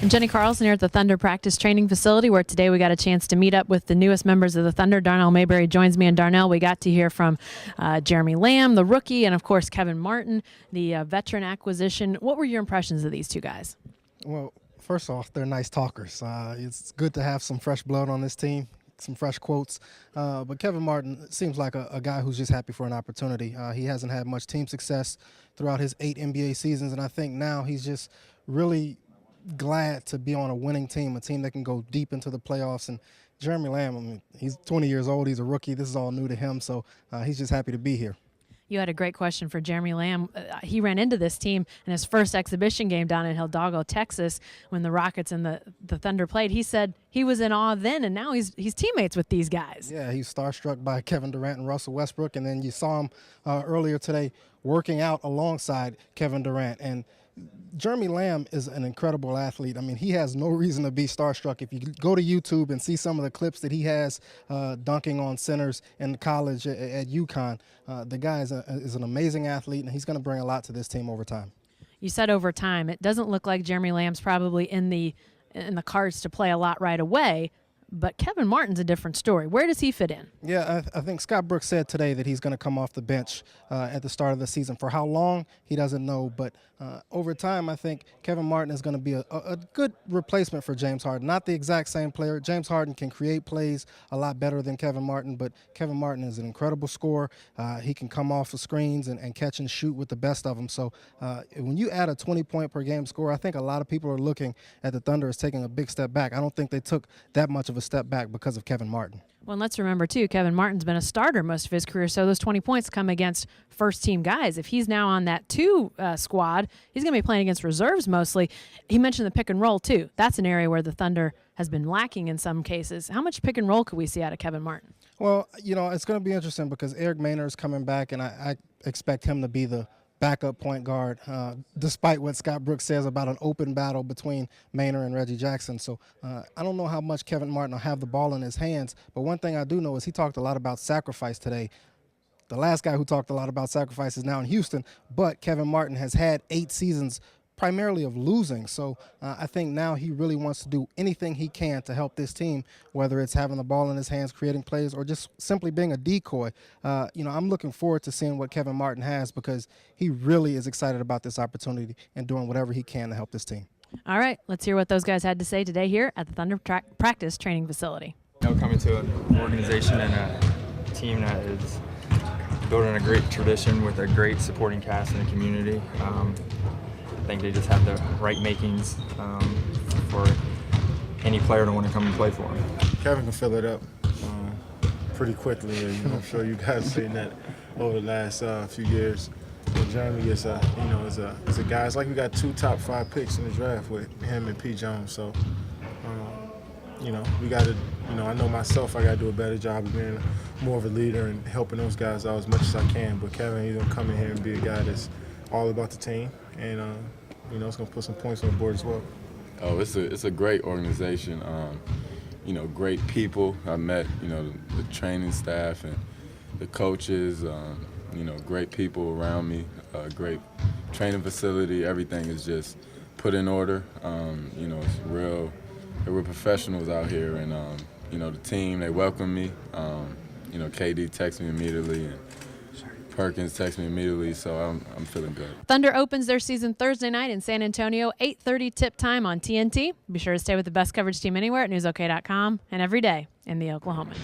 I'm Jenny Carlson here at the Thunder practice training facility, where today we got a chance to meet up with the newest members of the Thunder. Darnell Mayberry joins me, and Darnell, we got to hear from Jeremy Lamb, the rookie, and of course Kevin Martin, the veteran acquisition. What were your impressions of these two guys? Well, first off, they're nice talkers. It's good to have some fresh blood on this team, some fresh quotes. But Kevin Martin seems like a guy who's just happy for an opportunity. He hasn't had much team success throughout his 8 NBA seasons, and I think now he's just really glad to be on a winning team, a team that can go deep into the playoffs. And Jeremy Lamb, I mean, he's 20 years old. He's a rookie. This is all new to him, so he's just happy to be here. You had a great question for Jeremy Lamb. He ran into this team in his first exhibition game down in Hidalgo, Texas, when the Rockets and the Thunder played. He said he was in awe then, and now he's teammates with these guys. Yeah, he's starstruck by Kevin Durant and Russell Westbrook, and then you saw him earlier today working out alongside Kevin Durant. And Jeremy Lamb is an incredible athlete. I mean, he has no reason to be starstruck. If you go to YouTube and see some of the clips that he has dunking on centers in college at UConn, the guy is an amazing athlete, and he's going to bring a lot to this team over time. You said over time. It doesn't look like Jeremy Lamb's probably in the cards to play a lot right away. But Kevin Martin's a different story. Where does he fit in? Yeah, I think Scott Brooks said today that he's going to come off the bench at the start of the season. For how long, he doesn't know. But over time, I think Kevin Martin is going to be a good replacement for James Harden. Not the exact same player. James Harden can create plays a lot better than Kevin Martin, but Kevin Martin is an incredible scorer. He can come off the screens and catch and shoot with the best of them. So when you add a 20-point-per-game score, I think a lot of people are looking at the Thunder as taking a big step back. I don't think they took that much of a step back because of Kevin Martin. Well, and let's remember, too, Kevin Martin's been a starter most of his career, so those 20 points come against first-team guys. If he's now on that 2 squad, he's going to be playing against reserves mostly. He mentioned the pick and roll, too. That's an area where the Thunder has been lacking in some cases. How much pick and roll could we see out of Kevin Martin? Well, you know, it's going to be interesting because Eric Maynor is coming back, and I expect him to be the backup point guard, despite what Scott Brooks says about an open battle between Maynor and Reggie Jackson. So I don't know how much Kevin Martin will have the ball in his hands, but one thing I do know is he talked a lot about sacrifice today. The last guy who talked a lot about sacrifice is now in Houston, but Kevin Martin has had 8 seasons primarily of losing. So I think now he really wants to do anything he can to help this team, whether it's having the ball in his hands, creating plays, or just simply being a decoy. You know, I'm looking forward to seeing what Kevin Martin has because he really is excited about this opportunity and doing whatever he can to help this team. All right, let's hear what those guys had to say today here at the Thunder practice training facility. You know, coming to an organization and a team that is building a great tradition with a great supporting cast in the community. I think they just have the right makings for any player to want to come and play for them. Kevin can fill it up pretty quickly. You know, I'm sure you guys have seen that over the last few years. And Jeremy is a guy. It's like we got 2 top 5 picks in the draft with him and P. Jones. So, you know, we got to. You know, I know myself. I got to do a better job of being more of a leader and helping those guys out as much as I can. But Kevin, he's gonna come in here and be a guy that's all about the team, and you know, it's gonna put some points on the board as well. Oh, it's a great organization. You know, great people. I met, you know, the training staff and the coaches. You know, great people around me. Great training facility. Everything is just put in order. You know, it's real. We're professionals out here, and you know, the team, they welcome me. You know, KD texted me immediately, and Perkins texted me immediately, so I'm feeling good. Thunder opens their season Thursday night in San Antonio, 8:30 tip time on TNT. Be sure to stay with the best coverage team anywhere at newsok.com and every day in the Oklahoman.